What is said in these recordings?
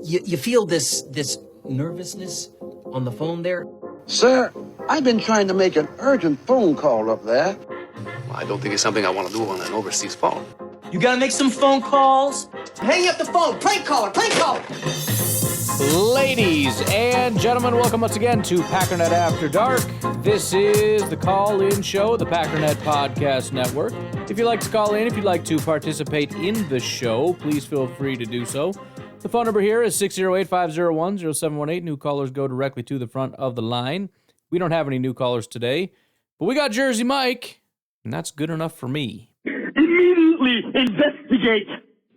You feel this nervousness on the phone there? Sir, I've been trying to make an urgent phone call up there. Well, I don't think it's something I want to do on an overseas phone. You gotta make some phone calls. Hang up the phone. Prank caller. Prank caller. Ladies and gentlemen, welcome once again to Packernet After Dark. This is the call-in show, the Packernet Podcast Network. If you'd like to call in, if you'd like to participate in the show, please feel free to do so. The phone number here is 608-501-0718. New callers go directly to the front of the line. We don't have any new callers today, but we got Jersey Mike, and that's good enough for me. Immediately investigate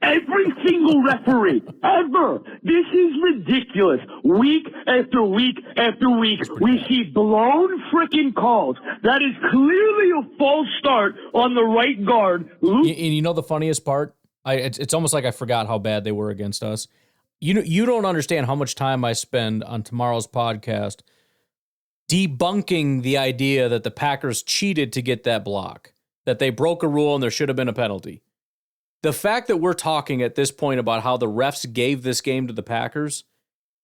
every single referee ever. This is ridiculous. Week after week after week, we see blown freaking calls. That is clearly a false start on the right guard. You know the funniest part? It's almost like I forgot how bad they were against us. You don't understand how much time I spend on tomorrow's podcast debunking the idea that the Packers cheated to get that block, that they broke a rule and there should have been a penalty. The fact that we're talking at this point about how the refs gave this game to the Packers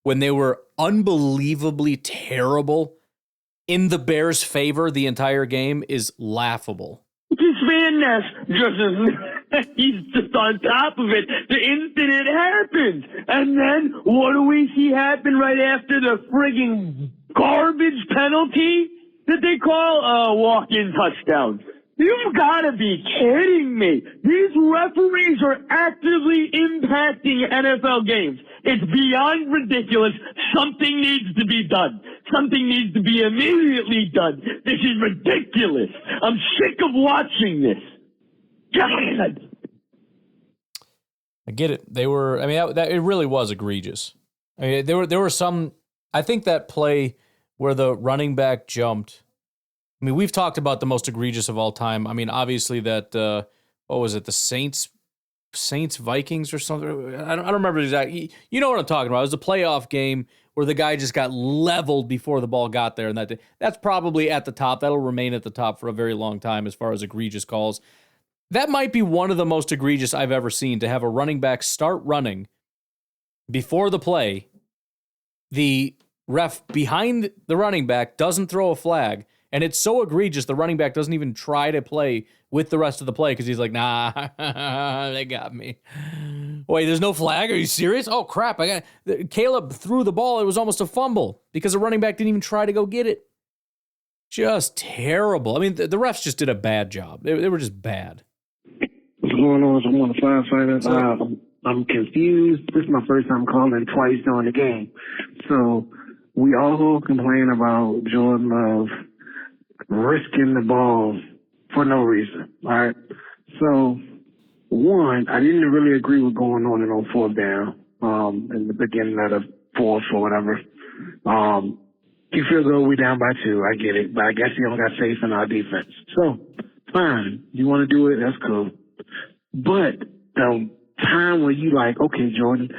when they were unbelievably terrible in the Bears' favor the entire game is laughable. This Van Ness he's just on top of it the instant it happens. And then what do we see happen right after the frigging garbage penalty that they call walk-in touchdowns? You've got to be kidding me. These referees are actively impacting NFL games. It's beyond ridiculous. Something needs to be done. Something needs to be immediately done. This is ridiculous. I'm sick of watching this. God. I get it. They were, I mean, it really was egregious. I mean, there were some, I think that play where the running back jumped, I mean, we've talked about the most egregious of all time. I mean, obviously that, what was it, the Saints Vikings or something? I don't remember exactly. You know what I'm talking about. It was a playoff game where the guy just got leveled before the ball got there. And that's probably at the top. That'll remain at the top for a very long time as far as egregious calls. That might be one of the most egregious I've ever seen, to have a running back start running before the play. The ref behind the running back doesn't throw a flag. And it's so egregious, the running back doesn't even try to play with the rest of the play because he's like, nah, they got me. Wait, there's no flag? Are you serious? Oh, crap. Caleb threw the ball. It was almost a fumble because the running back didn't even try to go get it. Just terrible. I mean, the refs just did a bad job. They were just bad. What's going on? I'm one of the firefighters. I'm confused. This is my first time calling twice during the game. So we all complain about Jordan Love risking the ball for no reason. All right. So, one, I didn't really agree with going on fourth down in the beginning of the fourth or whatever. You feel good, we down by 2. I get it. But I guess you don't got faith in our defense. So, fine. You want to do it? That's cool. But the time where you like, okay, Jordan,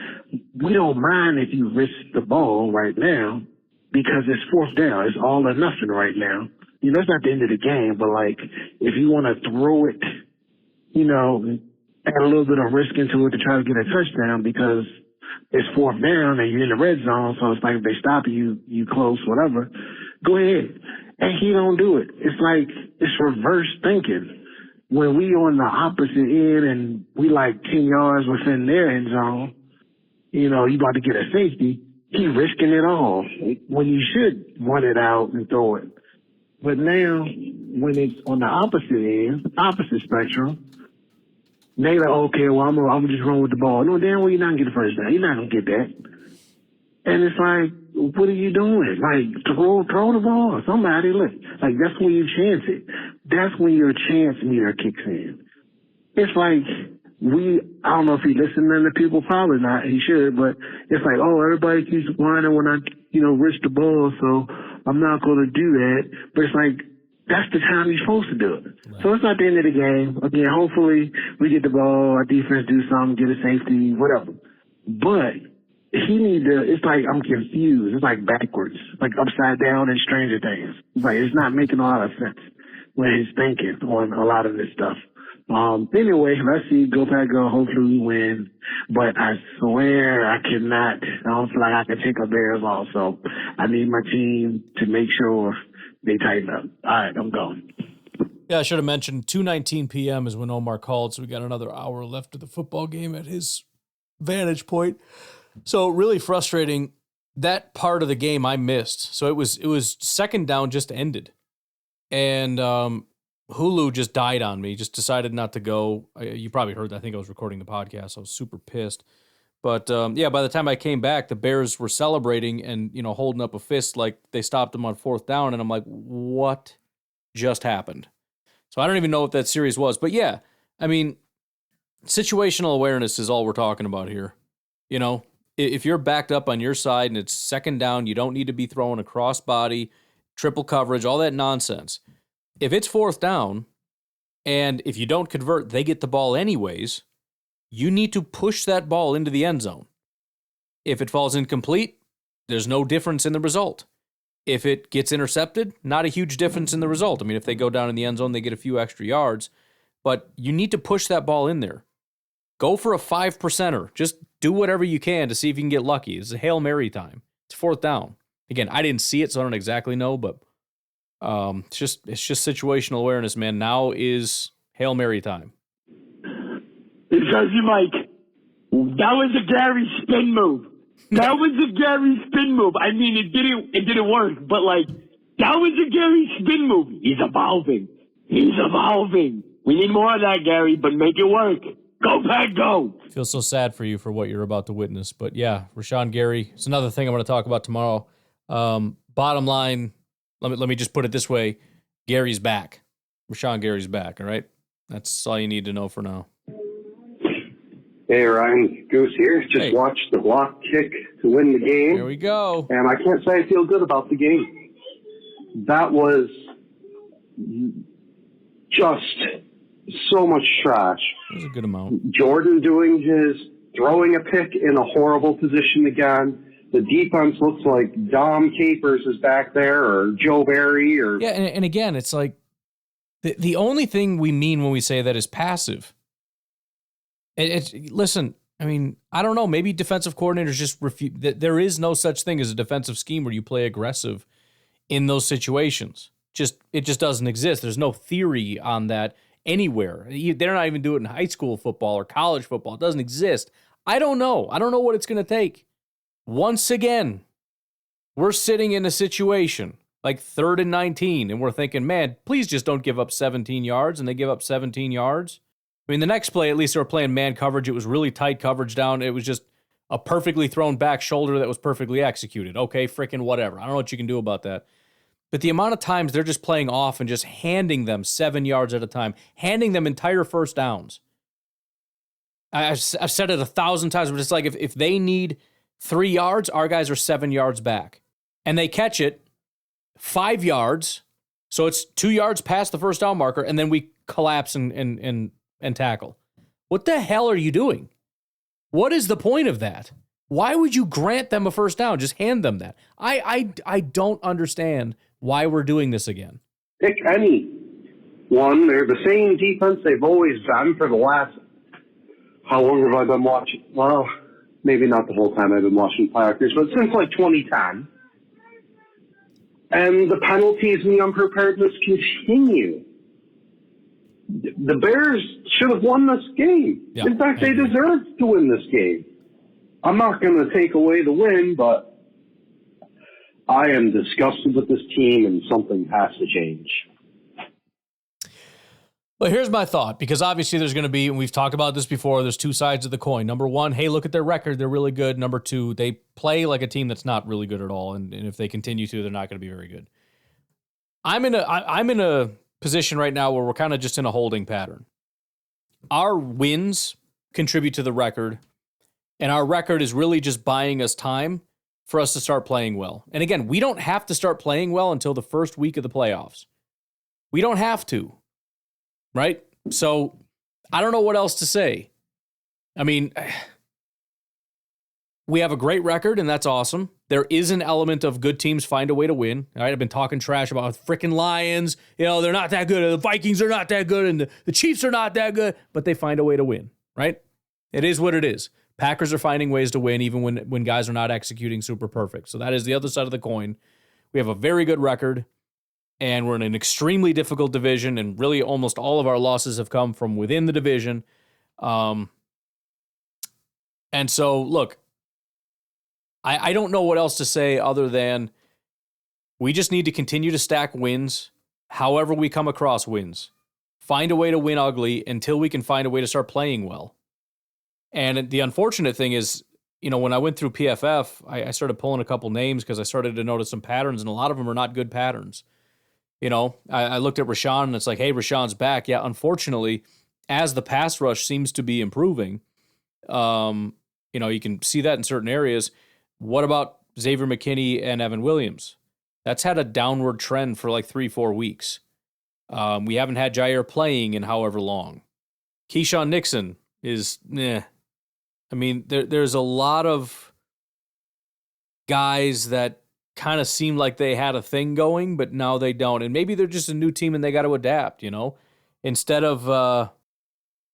we don't mind if you risk the ball right now because it's fourth down. It's all or nothing right now. You know, it's not the end of the game, but, like, if you want to throw it, you know, add a little bit of risk into it to try to get a touchdown because it's fourth down and you're in the red zone, so it's like if they stop you, you close, whatever, go ahead. And he don't do it. It's like it's reverse thinking. When we on the opposite end and we like 10 yards within their end zone, you know, you about to get a safety, he risking it all when you should run it out and throw it. But now, when it's on the opposite end, opposite spectrum, they like, okay, well, I'm gonna just run with the ball. No, damn well, you're not gonna get the first down. You're not gonna get that. And it's like, what are you doing? Like, throw the ball. Somebody, look. Like, that's when you chance it. That's when your chance meter kicks in. It's like, I don't know if he's listening to people, probably not, he should, but it's like, oh, everybody keeps whining when I, risk the ball, so I'm not going to do that. But it's like, that's the time you're supposed to do it. Right. So it's not the end of the game. Again, hopefully we get the ball, our defense do something, get a safety, whatever. But he it's like, I'm confused. It's like backwards, like upside down in Stranger Things. It's like, it's not making a lot of sense when he's thinking on a lot of this stuff. Anyway, let's see. Go Pack Go. Hopefully we win. But I swear I cannot. I don't feel like I can take a Bears off. So I need my team to make sure they tighten up. All right, I'm going. Yeah, I should have mentioned 2:19 p.m. is when Omar called, so we got another hour left of the football game at his vantage point. So really frustrating. That part of the game I missed. So it was second down just ended. And Hulu just died on me, just decided not to go. You probably heard that. I think I was recording the podcast. I was super pissed. But, yeah, by the time I came back, the Bears were celebrating and, holding up a fist like they stopped them on fourth down. And I'm like, what just happened? So I don't even know what that series was. But, yeah, I mean, situational awareness is all we're talking about here. If you're backed up on your side and it's second down, you don't need to be throwing a crossbody, triple coverage, all that nonsense. If it's fourth down, and if you don't convert, they get the ball anyways, you need to push that ball into the end zone. If it falls incomplete, there's no difference in the result. If it gets intercepted, not a huge difference in the result. I mean, if they go down in the end zone, they get a few extra yards, but you need to push that ball in there. Go for a 5%er. Just do whatever you can to see if you can get lucky. It's a Hail Mary time. It's fourth down. Again, I didn't see it, so I don't exactly know, but it's just situational awareness, man. Now is Hail Mary time. Because Mike, that was a Gary spin move. That was a Gary spin move. I mean, it didn't work, but that was a Gary spin move. He's evolving. We need more of that, Gary, but make it work. Go Pack Go! Feel so sad for you for what you're about to witness. But yeah, Rashawn Gary, it's another thing I'm going to talk about tomorrow. Bottom line, let me just put it this way. Gary's back. Rashawn Gary's back, all right? That's all you need to know for now. Hey, Ryan, Goose here. Just watched the block kick to win the game. There we go. And I can't say I feel good about the game. That was just so much trash. It was a good amount. Jordan throwing a pick in a horrible position again. The defense looks like Dom Capers is back there, or Joe Barry, or yeah. And again, it's like the only thing we mean when we say that is passive. Listen. I mean, I don't know. Maybe defensive coordinators just refuse. There is no such thing as a defensive scheme where you play aggressive in those situations. It just doesn't exist. There's no theory on that anywhere. They're not even doing it in high school football or college football. It doesn't exist. I don't know. I don't know what it's going to take. Once again, we're sitting in a situation like 3rd and 19, and we're thinking, man, please just don't give up 17 yards, and they give up 17 yards. I mean, the next play, at least they were playing man coverage. It was really tight coverage down. It was just a perfectly thrown back shoulder that was perfectly executed. Okay, freaking whatever. I don't know what you can do about that. But the amount of times they're just playing off and just handing them 7 yards at a time, handing them entire first downs. I've said it 1,000 times, but it's like if they need 3 yards, our guys are 7 yards back. And they catch it 5 yards, so it's 2 yards past the first down marker, and then we collapse and tackle. What the hell are you doing? What is the point of that? Why would you grant them a first down? Just hand them that. I don't understand why we're doing this again. Pick any one. They're the same defense they've always been for the last, how long have I been watching? Well, maybe not the whole time I've been watching Packers, but since like 2010. And the penalties and the unpreparedness continue. The Bears should have won this game. Yeah, in fact, they deserved to win this game. I'm not going to take away the win, but I am disgusted with this team, and something has to change. Well, here's my thought, because obviously there's going to be, and we've talked about this before, there's two sides of the coin. Number one, hey, look at their record. They're really good. Number two, they play like a team that's not really good at all, and if they continue to, they're not going to be very good. I'm in a position right now where we're kind of just in a holding pattern. Our wins contribute to the record, and our record is really just buying us time for us to start playing well. And again, we don't have to start playing well until the first week of the playoffs. We don't have to, right? So I don't know what else to say. I mean, We have a great record, and that's awesome. There is an element of good teams find a way to win. All right, I've been talking trash about frickin' Lions. You know, they're not that good. The Vikings are not that good, and the Chiefs are not that good, but they find a way to win, right? It is what it is. Packers are finding ways to win even when guys are not executing super perfect. So that is the other side of the coin. We have a very good record, and we're in an extremely difficult division, and really almost all of our losses have come from within the division. And so, look, I don't know what else to say other than we just need to continue to stack wins however we come across wins. Find a way to win ugly until we can find a way to start playing well. And the unfortunate thing is, you know, when I went through PFF, I started pulling a couple names because I started to notice some patterns, and a lot of them are not good patterns. You know, I looked at Rashawn, and it's like, hey, Rashawn's back. Yeah, unfortunately, as the pass rush seems to be improving, you know, you can see that in certain areas. What about Xavier McKinney and Evan Williams? That's had a downward trend for like 3-4 weeks. We haven't had Jair playing in however long. Keyshawn Nixon is, I mean, there's a lot of guys that kind of seem like they had a thing going, but now they don't. And maybe they're just a new team and they got to adapt, you know? Instead of,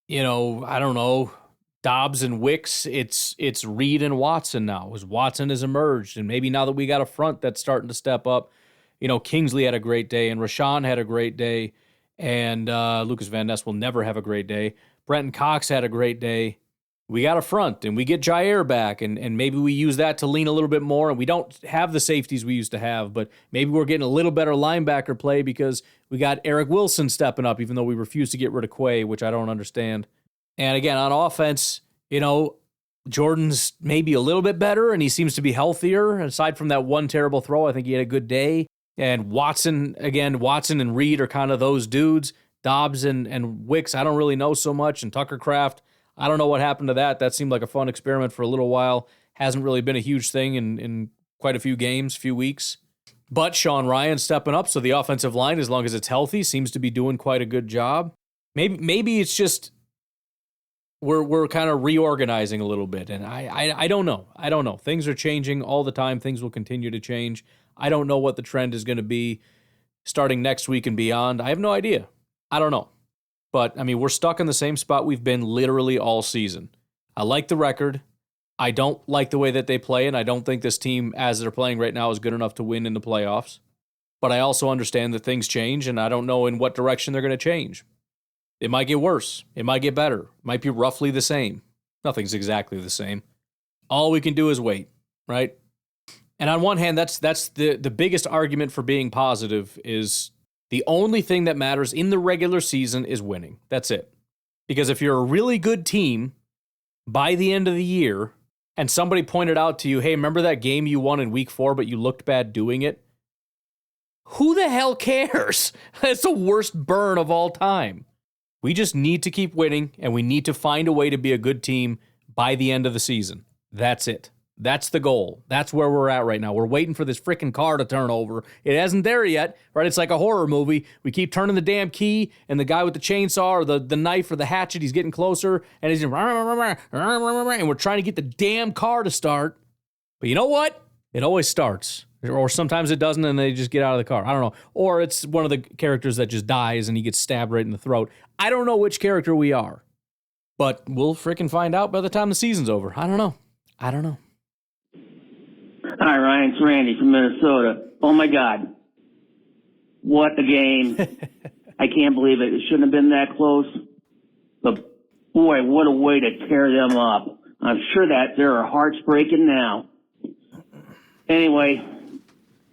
you know, I don't know, Dobbs and Wicks, it's Reed and Watson now, as Watson has emerged. And maybe now that we got a front that's starting to step up, you know, Kingsley had a great day, and Rashawn had a great day, and Lucas Van Ness will never have a great day. Brenton Cox had a great day. We got a front, and we get Jair back, and maybe we use that to lean a little bit more, and we don't have the safeties we used to have, but maybe we're getting a little better linebacker play because we got Eric Wilson stepping up, even though we refuse to get rid of Quay, which I don't understand. And again, on offense, you know, Jordan's maybe a little bit better, and he seems to be healthier. Aside from that one terrible throw, I think he had a good day. And Watson and Reed are kind of those dudes. Dobbs and Wicks, I don't really know so much. And Tucker Kraft, I don't know what happened to that. That seemed like a fun experiment for a little while. Hasn't really been a huge thing in quite a few games, few weeks. But Sean Ryan stepping up, so the offensive line, as long as it's healthy, seems to be doing quite a good job. Maybe it's just we're kind of reorganizing a little bit, and I don't know. I don't know. Things are changing all the time. Things will continue to change. I don't know what the trend is going to be starting next week and beyond. I have no idea. I don't know. But, I mean, we're stuck in the same spot we've been literally all season. I like the record. I don't like the way that they play, and I don't think this team, as they're playing right now, is good enough to win in the playoffs. But I also understand that things change, and I don't know in what direction they're going to change. It might get worse. It might get better. It might be roughly the same. Nothing's exactly the same. All we can do is wait, right? And on one hand, that's the biggest argument for being positive is the only thing that matters in the regular season is winning. That's it. Because if you're a really good team by the end of the year and somebody pointed out to you, hey, remember that game you won in week 4, but you looked bad doing it? Who the hell cares? That's the worst burn of all time. We just need to keep winning, and we need to find a way to be a good team by the end of the season. That's it. That's the goal. That's where we're at right now. We're waiting for this freaking car to turn over. It hasn't there yet, right? It's like a horror movie. We keep turning the damn key, and the guy with the chainsaw or the knife or the hatchet, he's getting closer, and he's and we're trying to get the damn car to start. But you know what? It always starts. Or sometimes it doesn't, and they just get out of the car. I don't know. Or it's one of the characters that just dies, and he gets stabbed right in the throat. I don't know which character we are. But we'll freaking find out by the time the season's over. I don't know. Hi, Ryan. It's Randy from Minnesota. Oh, my God. What a game. I can't believe it. It shouldn't have been that close. But, boy, what a way to tear them up. I'm sure that there are hearts breaking now. Anyway,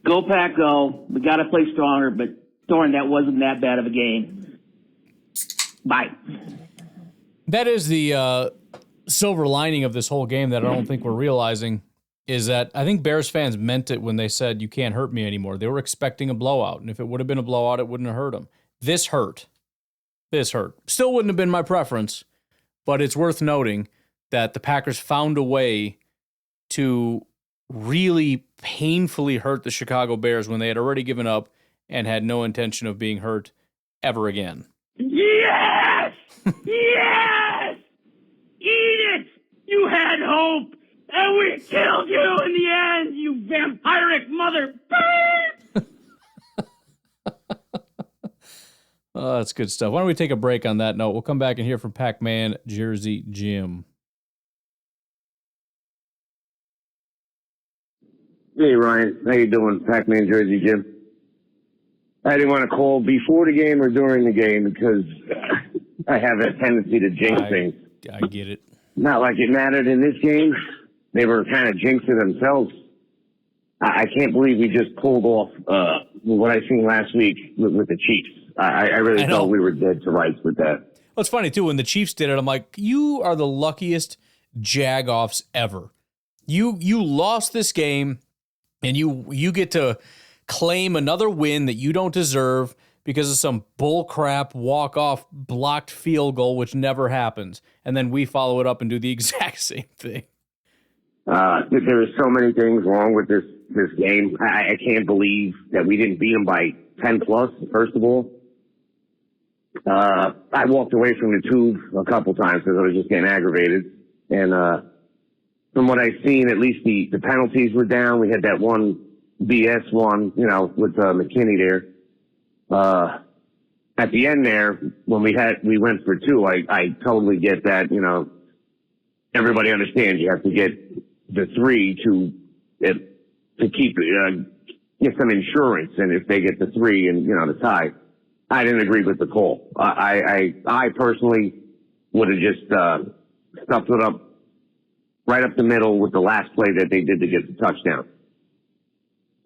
go Pack, go. We got to play stronger, but darn, that wasn't that bad of a game. Bye. That is the silver lining of this whole game that I don't think we're realizing is that I think Bears fans meant it when they said, you can't hurt me anymore. They were expecting a blowout, and if it would have been a blowout, it wouldn't have hurt them. This hurt. Still wouldn't have been my preference, but it's worth noting that the Packers found a way to really painfully hurt the Chicago Bears when they had already given up and had no intention of being hurt ever again. Yes! Yes! Eat it! You had hope! And we killed you in the end, you vampiric mother. Oh, that's good stuff. Why don't we take a break on that note? We'll come back and hear from Pac-Man Jersey Jim. Hey, Ryan. How you doing? Pac-Man Jersey Jim. I didn't want to call before the game or during the game because I have a tendency to jinx things. I get it. Not like it mattered in this game. They were kind of jinxing themselves. I can't believe we just pulled off what I seen last week with the Chiefs. I really thought we were dead to rights with that. Well, it's funny, too. When the Chiefs did it, I'm like, you are the luckiest jag-offs ever. You lost this game, and you get to claim another win that you don't deserve because of some bullcrap walk-off blocked field goal, which never happens. And then we follow it up and do the exact same thing. There are so many things wrong with this game. I can't believe that we didn't beat them by 10 plus, first of all. I walked away from the tube a couple times because I was just getting aggravated. And from what I've seen, at least the penalties were down. We had that one BS one, with McKinney there. At the end there, when we went for two, I totally get that, everybody understands you have to get the three to keep get some insurance, and if they get the three and the tie. I didn't agree with the call. I personally would have just stuffed it up right up the middle with the last play that they did to get the touchdown.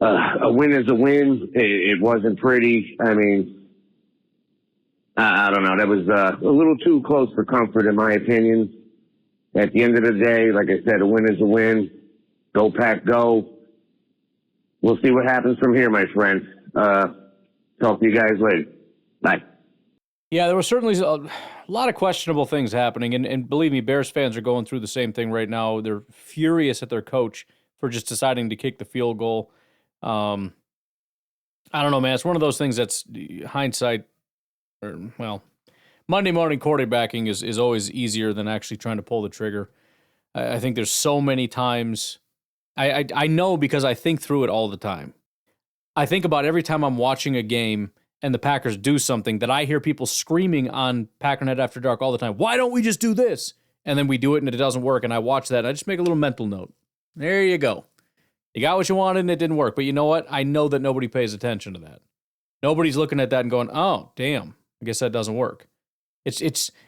A win is a win. It wasn't pretty. I mean, I don't know. That was a little too close for comfort, in my opinion. At the end of the day, like I said, a win is a win. Go Pack, go. We'll see what happens from here, my friend. Talk to you guys later. Bye. Yeah, there was certainly a lot of questionable things happening, and believe me, Bears fans are going through the same thing right now. They're furious at their coach for just deciding to kick the field goal. I don't know, man. It's one of those things that's hindsight, Monday morning quarterbacking is always easier than actually trying to pull the trigger. I think there's so many times. I know because I think through it all the time. I think about every time I'm watching a game and the Packers do something that I hear people screaming on Packernet After Dark all the time. Why don't we just do this? And then we do it and it doesn't work. And I watch that and I just make a little mental note. There you go. You got what you wanted and it didn't work. But you know what? I know that nobody pays attention to that. Nobody's looking at that and going, oh, damn, I guess that doesn't work. It's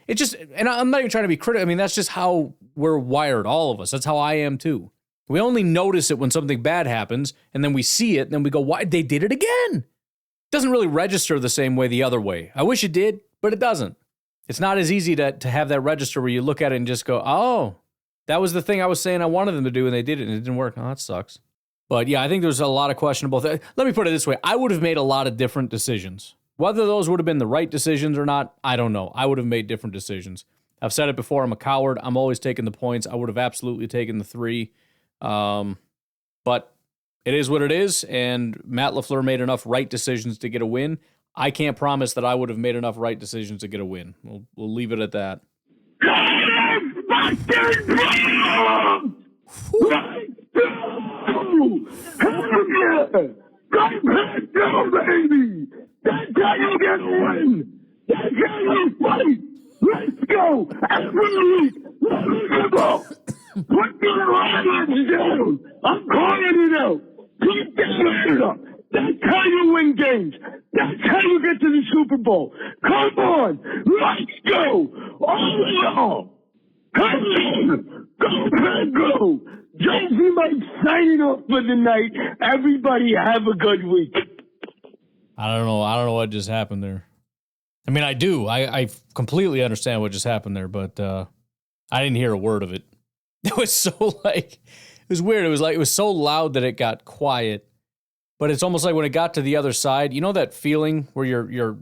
just, and I'm not even trying to be critical. I mean, that's just how we're wired, all of us. That's how I am too. We only notice it when something bad happens, and then we see it, and then we go, why? They did it again. It doesn't really register the same way the other way. I wish it did, but it doesn't. It's not as easy to have that register where you look at it and just go, oh, that was the thing I was saying I wanted them to do, and they did it, and it didn't work. Oh, that sucks. But yeah, I think there's a lot of questionable things. Let me put it this way. I would have made a lot of different decisions. Whether those would have been the right decisions or not, I don't know. I would have made different decisions. I've said it before, I'm a coward. I'm always taking the points. I would have absolutely taken the 3. But it is what it is, and Matt LaFleur made enough right decisions to get a win. I can't promise that I would have made enough right decisions to get a win. We'll leave it at that. Go, baby! That's how you get a win! That's how you fight! Let's go! Every week! Let's go! Put your hands down! I'm calling it out! Keep your hands up! That's how you win games! That's how you get to the Super Bowl! Come on! Let's go! All! Come on! Go! Jonesy Mike signing off for the night. Everybody have a good week. I don't know what just happened there. I mean, I do. I completely understand what just happened there, but I didn't hear a word of it. It was so it was weird. It was so loud that it got quiet. But it's almost like when it got to the other side, you know that feeling where you're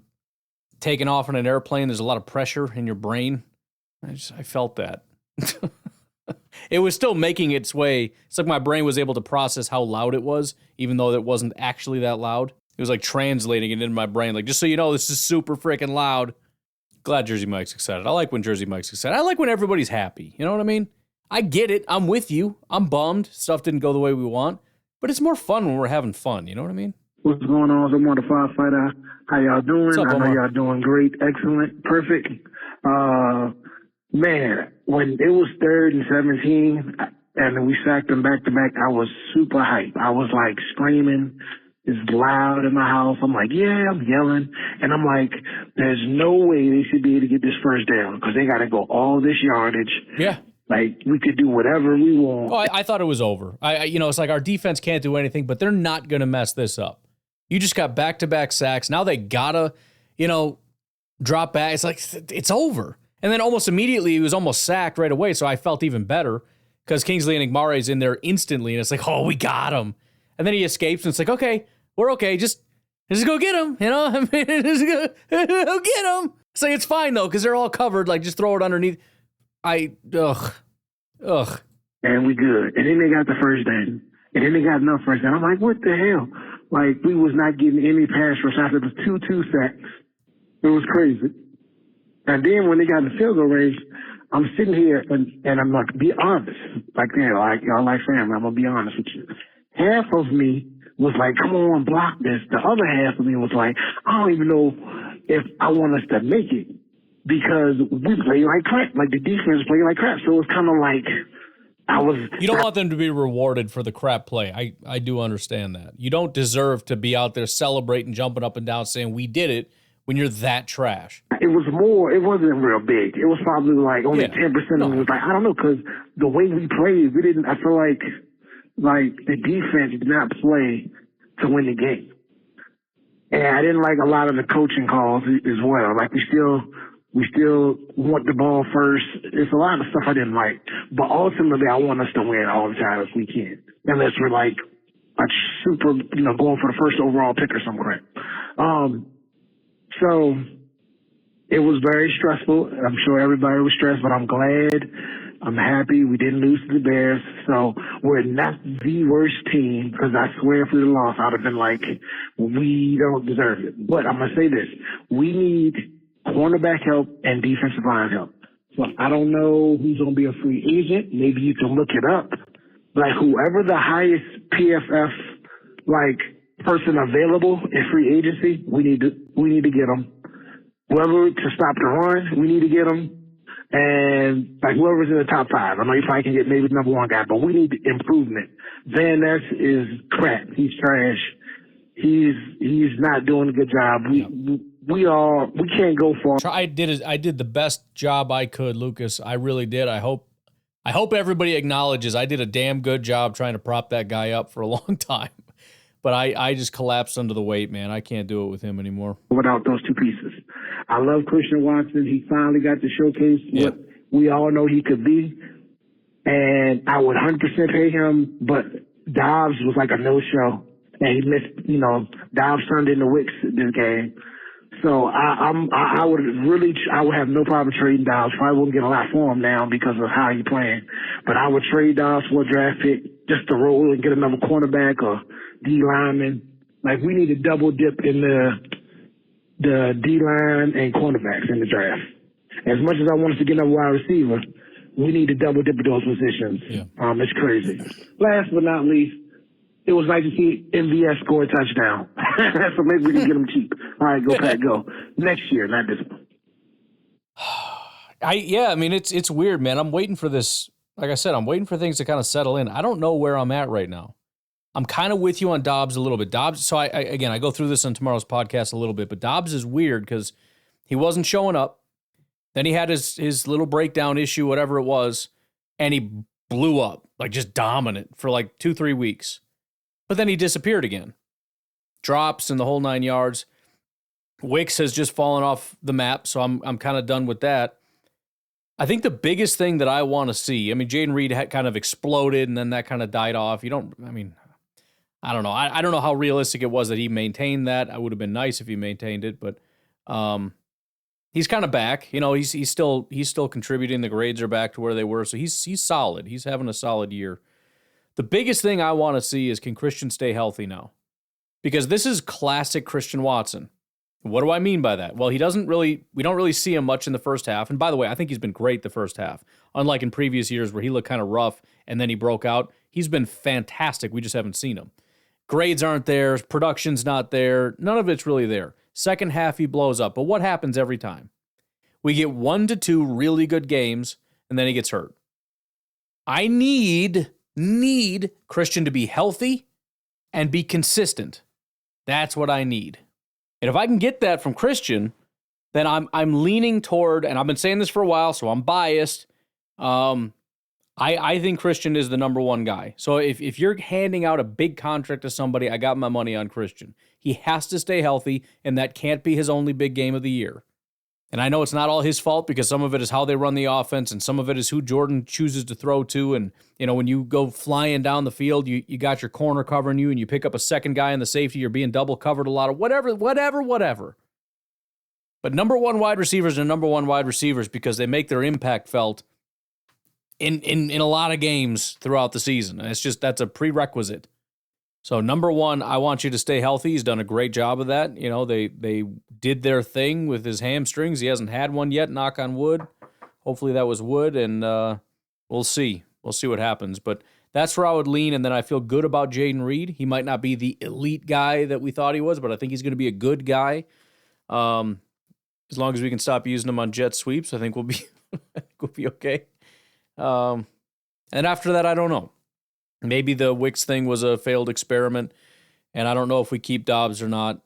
taking off on an airplane, there's a lot of pressure in your brain? I felt that. It was still making its way. It's like my brain was able to process how loud it was, even though it wasn't actually that loud. It was like translating it into my brain. Like, just so you know, this is super freaking loud. Glad Jersey Mike's excited. I like when Jersey Mike's excited. I like when everybody's happy. You know what I mean? I get it. I'm with you. I'm bummed. Stuff didn't go the way we want. But it's more fun when we're having fun. You know what I mean? What's going on? I'm on the firefighter. How y'all doing? What's up, I know Omar? y'all doing great, excellent, perfect. Man, when it was 3rd and 17, and we sacked them back to back, I was super hyped. I was like screaming. It's loud in my house. I'm like, yeah, I'm yelling. And I'm like, there's no way they should be able to get this first down because they got to go all this yardage. Yeah. Like, we could do whatever we want. Oh, I thought it was over. It's like our defense can't do anything, but they're not going to mess this up. You just got back-to-back sacks. Now they gotta, drop back. It's like, it's over. And then almost immediately, he was almost sacked right away, so I felt even better because Kingsley Enagbare is in there instantly, and it's like, oh, we got him. And then he escapes, and it's like, okay, we're okay. Just go get him, just go get him. It's like, it's fine, though, because they're all covered. Like, just throw it underneath. Ugh. And we good. And then they got the first down. And then they got enough first down. I'm like, what the hell? Like, we was not getting any pass rush after the 2-2 sacks. It was crazy. And then when they got in the field goal range, I'm sitting here and I'm like, be honest. Like, y'all like family, I'm going to be honest with you. Half of me was like, come on, block this. The other half of me was like, I don't even know if I want us to make it because we play like crap. Like, the defense play like crap. So it's kind of like, You don't want them to be rewarded for the crap play. I do understand that. You don't deserve to be out there celebrating, jumping up and down, saying we did it when you're that trash. It wasn't real big. It was probably like only 10% of it was like, I don't know, because the way we played, I feel like the defense did not play to win the game. And I didn't like a lot of the coaching calls as well. Like, we still want the ball first. It's a lot of stuff I didn't like. But ultimately, I want us to win all the time if we can. Unless we're like a super, going for the first overall pick or some crap. So it was very stressful. I'm sure everybody was stressed, but I'm glad. I'm happy we didn't lose to the Bears. So we're not the worst team because I swear if we'd have lost, I'd have been like, we don't deserve it. But I'm going to say this. We need cornerback help and defensive line help. So I don't know who's going to be a free agent. Maybe you can look it up. Like, whoever the highest PFF, person available in free agency, we need to get them. Whoever to stop the run, we need to get them. And whoever's in the top 5, I know you probably can get maybe the number 1 guy, but we need improvement. Van Ness is crap. He's trash. He's not doing a good job. We can't go far. I did the best job I could, Lucas. I really did. I hope everybody acknowledges I did a damn good job trying to prop that guy up for a long time. But I just collapsed under the weight, man. I can't do it with him anymore. Without those two pieces. I love Christian Watson. He finally got to showcase what we all know he could be. And I would 100% pay him, but Dobbs was like a no-show. And he missed, Dobbs turned into Wicks this game. So I would have no problem trading Dobbs. Probably wouldn't get a lot for him now because of how he's playing. But I would trade Dobbs for a draft pick just to roll and get another cornerback or D lineman. Like, we need to double dip in the D line and cornerbacks in the draft. As much as I want us to get another wide receiver, we need to double dip in those positions. Yeah. It's crazy. Last but not least, it was nice to see MVS score a touchdown. So maybe we can get him cheap. All right, go Pat, go. Next year, not this one. It's weird, man. I'm waiting for this. Like I said, I'm waiting for things to kind of settle in. I don't know where I'm at right now. I'm kind of with you on Dobbs a little bit. Dobbs, so I go through this on tomorrow's podcast a little bit, but Dobbs is weird because he wasn't showing up. Then he had his little breakdown issue, whatever it was, and he blew up, just dominant for 2-3 weeks. But then he disappeared again. Drops and the whole 9 yards. Wicks has just fallen off the map, so I'm kind of done with that. I think the biggest thing that I want to see, Jaden Reed had kind of exploded, and then that kind of died off. I don't know. I don't know how realistic it was that he maintained that. It would have been nice if he maintained it, but he's kind of back. He's still contributing. The grades are back to where they were, so he's solid. He's having a solid year. The biggest thing I want to see is, can Christian stay healthy now? Because this is classic Christian Watson. What do I mean by that? Well, we don't really see him much in the first half. And by the way, I think he's been great the first half. Unlike in previous years where he looked kind of rough and then he broke out, he's been fantastic. We just haven't seen him. Grades aren't there. Production's not there. None of it's really there. Second half, he blows up. But what happens every time? We get 1 to 2 really good games, and then he gets hurt. I need Christian to be healthy and be consistent. That's what I need. And if I can get that from Christian, then I'm leaning toward, and I've been saying this for a while, so I'm biased. I think Christian is the number one guy. So if you're handing out a big contract to somebody, I got my money on Christian. He has to stay healthy, and that can't be his only big game of the year. And I know it's not all his fault because some of it is how they run the offense, and some of it is who Jordan chooses to throw to. And, when you go flying down the field, you got your corner covering you, and you pick up a second guy in the safety, you're being double covered a lot of whatever. But number one wide receivers are number one wide receivers because they make their impact felt in a lot of games throughout the season. And that's a prerequisite. So number one, I want you to stay healthy. He's done a great job of that. They did their thing with his hamstrings. He hasn't had one yet, knock on wood. Hopefully that was wood, and we'll see. We'll see what happens. But that's where I would lean, and then I feel good about Jaden Reed. He might not be the elite guy that we thought he was, but I think he's going to be a good guy. As long as we can stop using him on jet sweeps, I think we'll be okay. And after that, I don't know. Maybe the Wicks thing was a failed experiment, and I don't know if we keep Dobbs or not.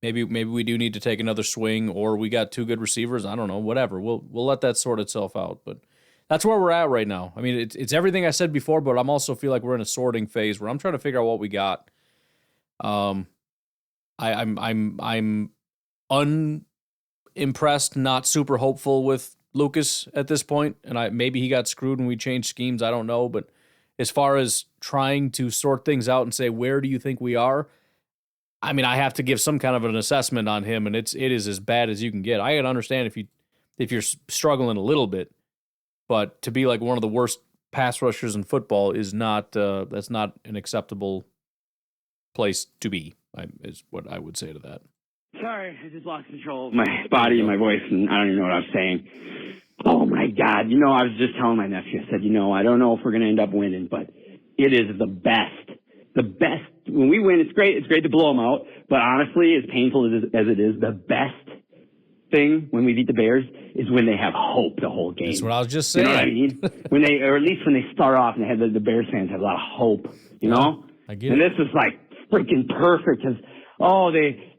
Maybe we do need to take another swing, or we got 2 good receivers. I don't know. Whatever. We'll let that sort itself out. But that's where we're at right now. I mean, it's everything I said before, but I'm also feel like we're in a sorting phase where I'm trying to figure out what we got. I'm unimpressed, not super hopeful with Lucas at this point, and maybe he got screwed when we changed schemes. I don't know, but as far as trying to sort things out and say, where do you think we are? I mean, I have to give some kind of an assessment on him, and it is as bad as you can get. I can understand if you're struggling a little bit, but to be like one of the worst pass rushers in football is not that's not an acceptable place to be. Is what I would say to that. Sorry, I just lost control of my body and my voice, and I don't even know what I was saying. Oh, my God. I was just telling my nephew, I said, I don't know if we're going to end up winning, but it is the best. The best. When we win, it's great. It's great to blow them out, but honestly, as painful as it is, the best thing when we beat the Bears is when they have hope the whole game. That's what I was just saying. You know what I mean? Or at least when they start off and they have the Bears fans have a lot of hope, I get and it. this is like freaking perfect because,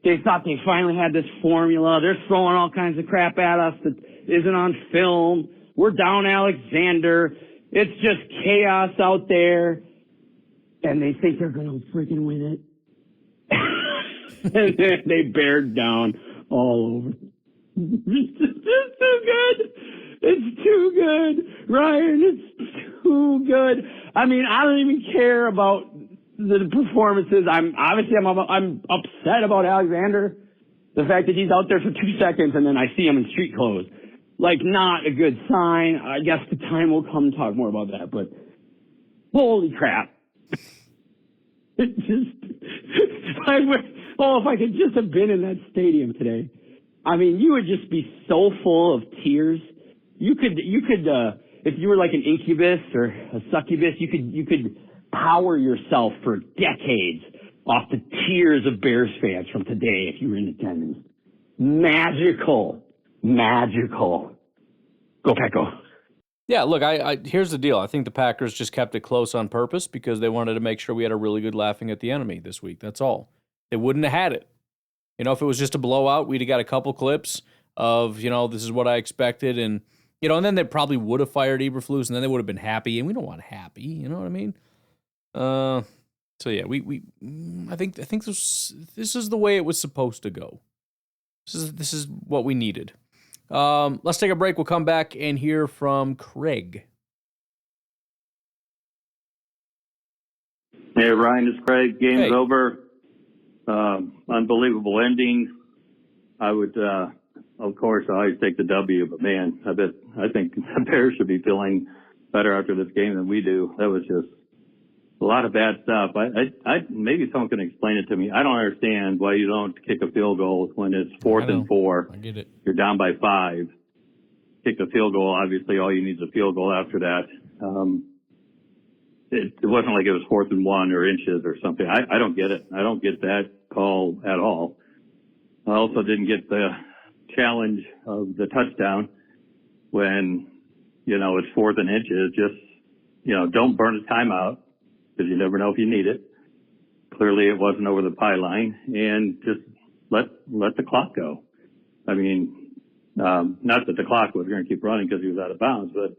they thought they finally had this formula. They're throwing all kinds of crap at us that isn't on film. We're down Alexander. It's just chaos out there. And they think they're going to freaking win it. And then they bared down all over. It's too good. It's too good. Ryan, it's too good. I mean, I don't even care about the performances. I'm upset about Alexander. The fact that he's out there for 2 seconds and then I see him in street clothes. Like, not a good sign. I guess the time will come to talk more about that, but holy crap. It just, if I could just have been in that stadium today. I mean, you would just be so full of tears. You could, if you were like an incubus or a succubus, you could power yourself for decades off the tears of Bears fans from today if you were in attendance. Magical. Go Packo. Yeah, look, I here's the deal. I think the Packers just kept it close on purpose because they wanted to make sure we had a really good laughing at the enemy this week. That's all. They wouldn't have had it. If it was just a blowout, we'd have got a couple clips of, this is what I expected. And, and then they probably would have fired Eberflus and then they would have been happy. And we don't want happy. You know what I mean? So yeah, I think this is the way it was supposed to go. This is what we needed. Let's take a break. We'll come back and hear from Craig. Hey, Ryan, it's Craig. Game's over. Unbelievable ending. I would, of course, I always take the W, but man, I think the Bears should be feeling better after this game than we do. That was just a lot of bad stuff. I maybe someone can explain it to me. I don't understand why you don't kick a field goal when it's 4th and 4. I get it. You're down by 5. Kick a field goal. Obviously, all you need is a field goal after that. It wasn't like it was 4th and 1 or inches or something. I don't get it. I don't get that call at all. I also didn't get the challenge of the touchdown when, it's 4th and inches. Just, don't burn a timeout because you never know if you need it. Clearly it wasn't over the pylon, and just let the clock go. I mean, not that the clock was going to keep running because he was out of bounds, but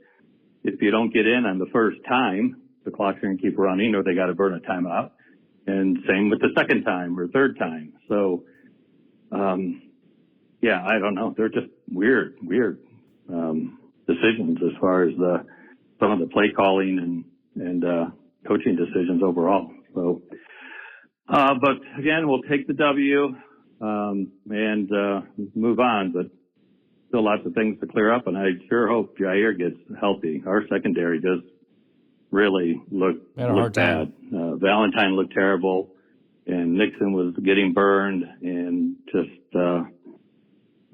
if you don't get in on the first time, the clock's going to keep running, or they got to burn a timeout. And same with the second time or third time. So, I don't know. They're just weird decisions as far as some of the play calling and coaching decisions overall. So, but again, we'll take the W and move on. But still lots of things to clear up, and I sure hope Jair gets healthy. Our secondary just really looked bad. Valentine looked terrible, and Nixon was getting burned, and just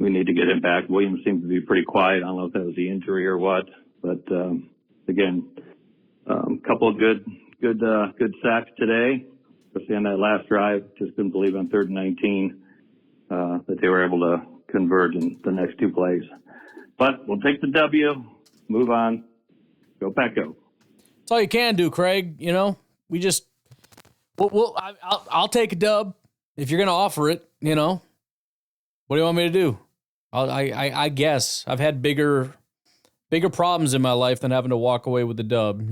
we need to get him back. Williams seemed to be pretty quiet. I don't know if that was the injury or what, but again, a couple of good sacks today, especially on that last drive. Just couldn't believe on 3rd and 19 that they were able to convert in the next 2 plays. But we'll take the W, move on, go Pack Go. That's all you can do, Craig. We just, I'll take a dub if you're going to offer it. What do you want me to do? I guess I've had bigger problems in my life than having to walk away with the dub.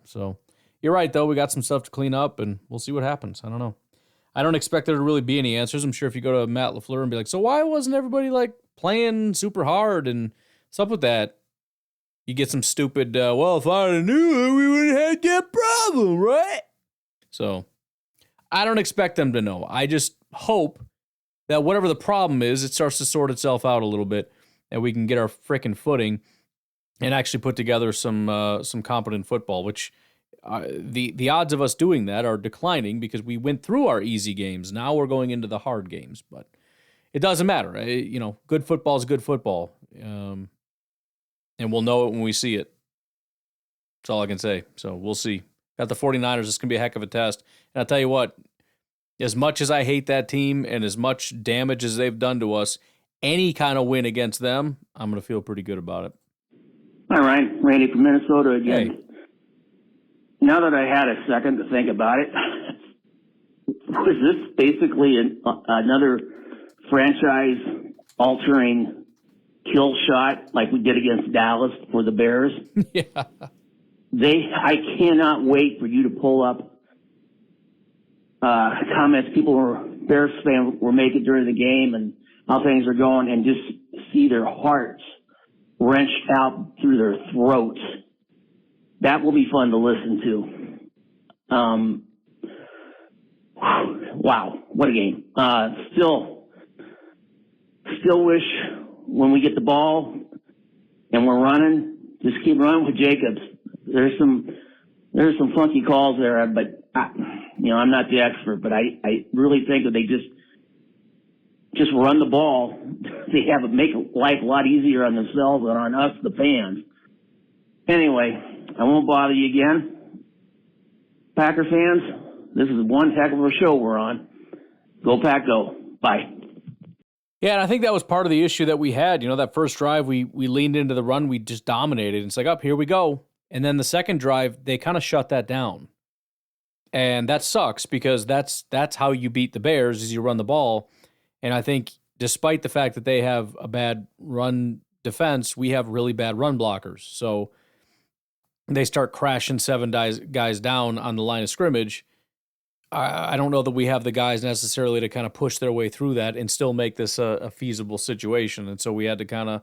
So you're right though. We got some stuff to clean up, and we'll see what happens. I don't know. I don't expect there to really be any answers. I'm sure if you go to Matt LaFleur and be like, so why wasn't everybody like playing super hard and what's up with that? You get some stupid, if I knew, we would have had that problem, right? So I don't expect them to know. I just hope that whatever the problem is, it starts to sort itself out a little bit, and we can get our frickin' footing and actually put together some competent football, which the odds of us doing that are declining because we went through our easy games. Now we're going into the hard games, but it doesn't matter. Good football is good football. And we'll know it when we see it. That's all I can say. So we'll see. Got the 49ers. It's going to be a heck of a test. And I'll tell you what, as much as I hate that team and as much damage as they've done to us, any kind of win against them, I'm going to feel pretty good about it. All right, Randy from Minnesota again. Hey. Now that I had a second to think about it, was this basically another franchise-altering kill shot like we did against Dallas for the Bears? Yeah. I cannot wait for you to pull up comments Bears fans were making during the game and how things are going, and just see their hearts wrenched out through their throats. That will be fun to listen to. Wow, what a game. Still wish when we get the ball and we're running, just keep running with Jacobs. There's some funky calls there, but I'm not the expert, but I really think that they just run the ball. They make life a lot easier on themselves and on us, the fans. Anyway, I won't bother you again. Packer fans, this is one heck of a show we're on. Go Pack Go. Bye. Yeah, and I think that was part of the issue that we had. That first drive, we leaned into the run. We just dominated. It's like, here we go. And then the second drive, they kind of shut that down. And that sucks because that's how you beat the Bears is you run the ball. And I think despite the fact that they have a bad run defense, we have really bad run blockers. So they start crashing 7 guys down on the line of scrimmage. I don't know that we have the guys necessarily to kind of push their way through that and still make this a feasible situation. And so we had to kind of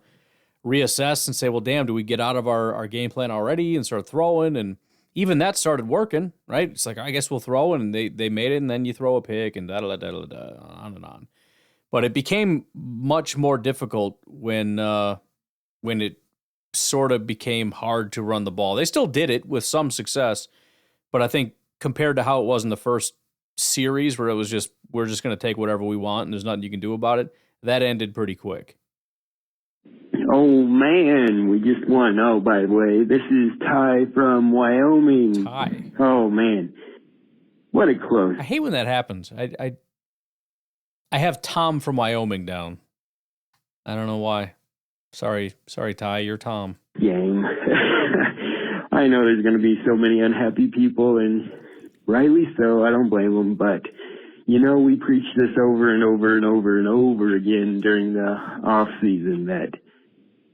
reassess and say, well, damn, do we get out of our game plan already and start throwing? And even that started working, right? It's like, I guess we'll throw it, and they made it, and then you throw a pick and on and on. But it became much more difficult when it sort of became hard to run the ball. They still did it with some success, but I think compared to how it was in the first series where it was just, we're just going to take whatever we want and there's nothing you can do about it. That ended pretty quick. Oh, man, we just won. Oh, by the way, this is Ty from Wyoming. Ty. Oh, man. What a close. I hate when that happens. I have Tom from Wyoming down. I don't know why. Sorry, Ty, you're Tom. Game. I know there's going to be so many unhappy people, and rightly so. I don't blame them, but you know, we preach this over and over and over and over again during the off season that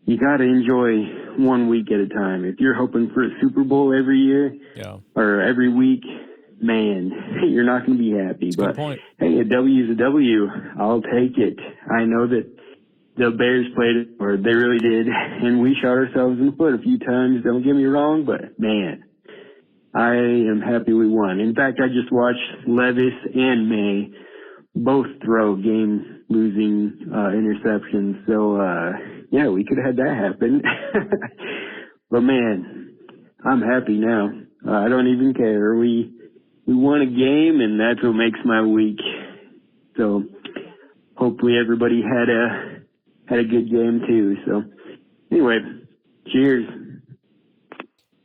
you got to enjoy 1 week at a time. If you're hoping for a Super Bowl every year or every week, man, you're not going to be happy. That's but a good point. Hey, a W is a W. I'll take it. I know that the Bears played it, or they really did, and we shot ourselves in the foot a few times. Don't get me wrong, but man, I am happy we won. In fact, I just watched Levis and May both throw game-losing interceptions. So, yeah, we could have had that happen. But, man, I'm happy now. I don't even care. We won a game, and that's what makes my week. So, hopefully everybody had a good game, too. So, anyway, cheers.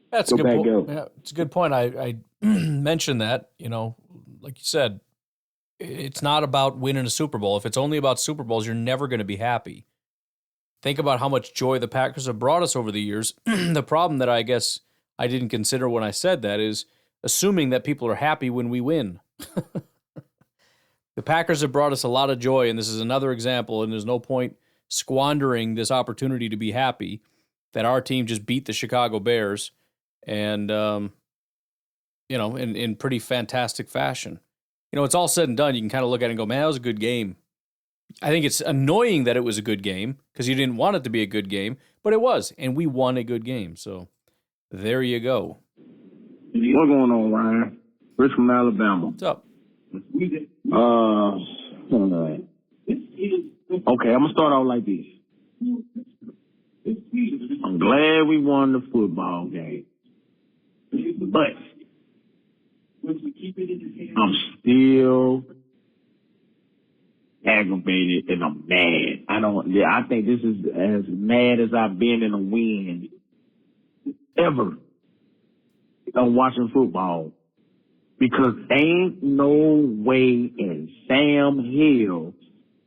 That's a good point. Yeah, it's a good point. I mentioned that, you know, like you said, it's not about winning a Super Bowl. If it's only about Super Bowls, you're never going to be happy. Think about how much joy the Packers have brought us over the years. The problem that I guess I didn't consider when I said that is assuming that people are happy when we win. The Packers have brought us a lot of joy, and this is another example, and there's no point squandering this opportunity to be happy that our team just beat the Chicago Bears. And, you know, in pretty fantastic fashion. You know, it's all said and done. You can kind of look at it and go, man, that was a good game. I think it's annoying that it was a good game because you didn't want it to be a good game, but it was. And we won a good game. So there you go. What's going on, Ryan? Rich from Alabama. What's up? Okay, I'm going to start out like this. I'm glad we won the football game. But I'm still aggravated and I'm mad. I think this is as mad as I've been in a win ever on watching football. Because ain't no way in Sam Hill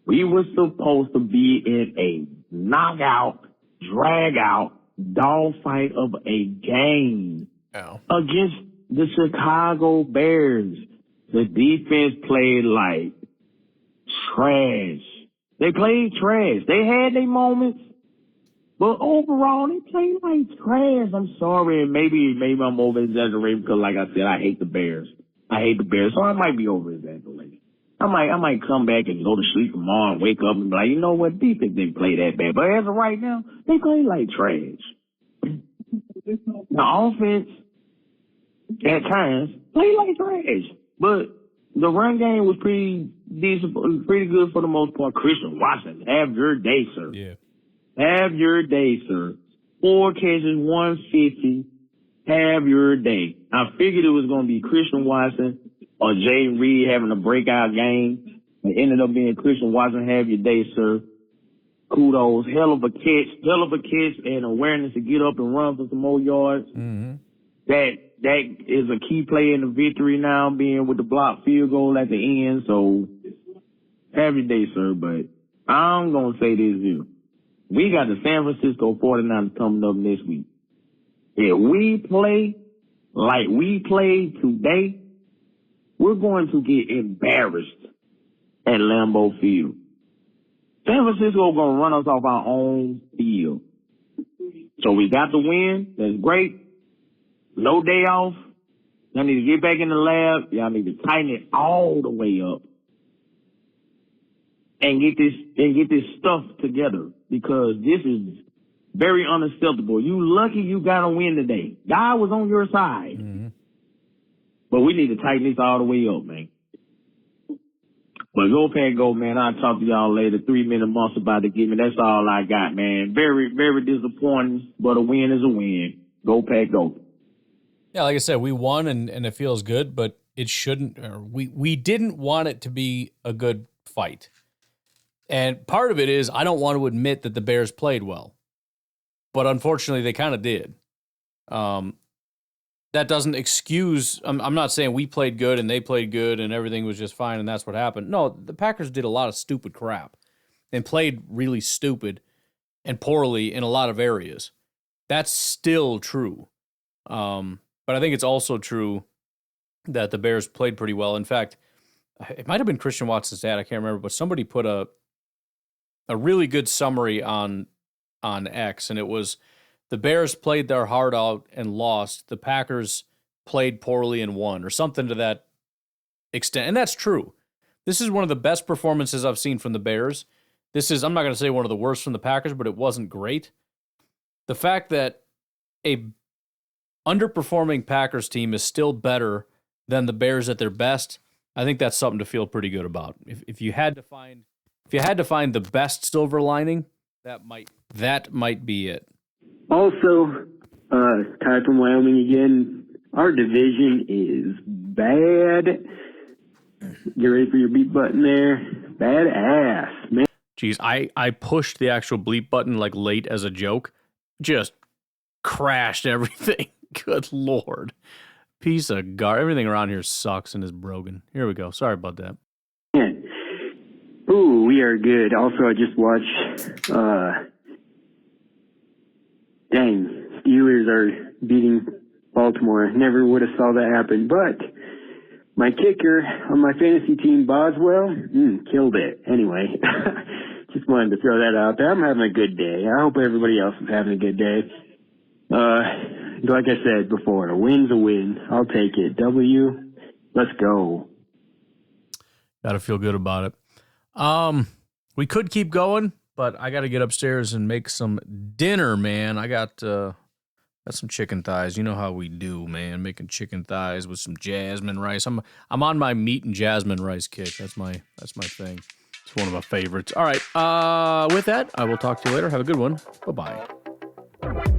we were supposed to be in a knockout, drag out, dogfight of a game against the Chicago Bears. The defense played like trash. They played trash. They had their moments, but overall they played like trash. I'm sorry, and maybe I'm over exaggerating because, like I said, I hate the Bears. So I might be over exaggerating. I might come back and go to sleep tomorrow and wake up and be like, you know what, defense didn't play that bad. But as of right now, they play like trash. The offense, at times, played like trash. But the run game was pretty decent, pretty good for the most part. Christian Watson, have your day, sir. Yeah. Have your day, sir. 4 catches, 150. Have your day. I figured it was going to be Christian Watson or Jaden Reed having a breakout game. It ended up being Christian Watson. Have your day, sir. Kudos. Hell of a catch and awareness to get up and run for some more yards. Mm-hmm. That is a key play in the victory now, being with the blocked field goal at the end. So have your day, sir. But I'm going to say this here. We got the San Francisco 49ers coming up next week. If we play like we played today, we're going to get embarrassed at Lambeau Field. San Francisco is going to run us off our own field. So we got the win. That's great. No day off. Y'all need to get back in the lab. Y'all need to tighten it all the way up and get this stuff together, because this is very unacceptable. You lucky you got a win today. God was on your side. Mm-hmm. But we need to tighten this all the way up, man. But go Pack Go, man. I'll talk to y'all later. 3-minute months about to give me. That's all I got, man. Very, very disappointing, but a win is a win. Go Pack Go. Yeah, like I said, we won and it feels good, but it shouldn't. Or we didn't want it to be a good fight. And part of it is I don't want to admit that the Bears played well. But unfortunately, they kind of did. That doesn't excuse. I'm not saying we played good and they played good and everything was just fine and that's what happened. No, the Packers did a lot of stupid crap and played really stupid and poorly in a lot of areas. That's still true. But I think it's also true that the Bears played pretty well. In fact, it might have been Christian Watson's dad. I can't remember, but somebody put a really good summary on X, and it was the Bears played their heart out and lost. The Packers played poorly and won, or something to that extent. And that's true. This is one of the best performances I've seen from the Bears. This is, I'm not going to say one of the worst from the Packers, but it wasn't great. The fact that a underperforming Packers team is still better than the Bears at their best, I think that's something to feel pretty good about. If you had to find the best silver lining, that might be it. Also, Ty from Wyoming again, our division is bad. Get ready for your beep button there. Bad ass, man. Jeez, I pushed the actual bleep button like late as a joke. Just crashed everything. Good Lord. Piece of garbage. Everything around here sucks and is broken. Here we go. Sorry about that. Man. Ooh, we are good. Also, I just watched, Steelers are beating Baltimore. Never would have saw that happen. But my kicker on my fantasy team, Boswell, killed it. Anyway, just wanted to throw that out there. I'm having a good day. I hope everybody else is having a good day. Like I said before, a win's a win. I'll take it. W, let's go. Got to feel good about it. We could keep going, but I got to get upstairs and make some dinner, man. I got some chicken thighs. You know how we do, man. Making chicken thighs with some jasmine rice. I'm on my meat and jasmine rice kick. That's my thing. It's one of my favorites. All right. With that, I will talk to you later. Have a good one. Bye-bye.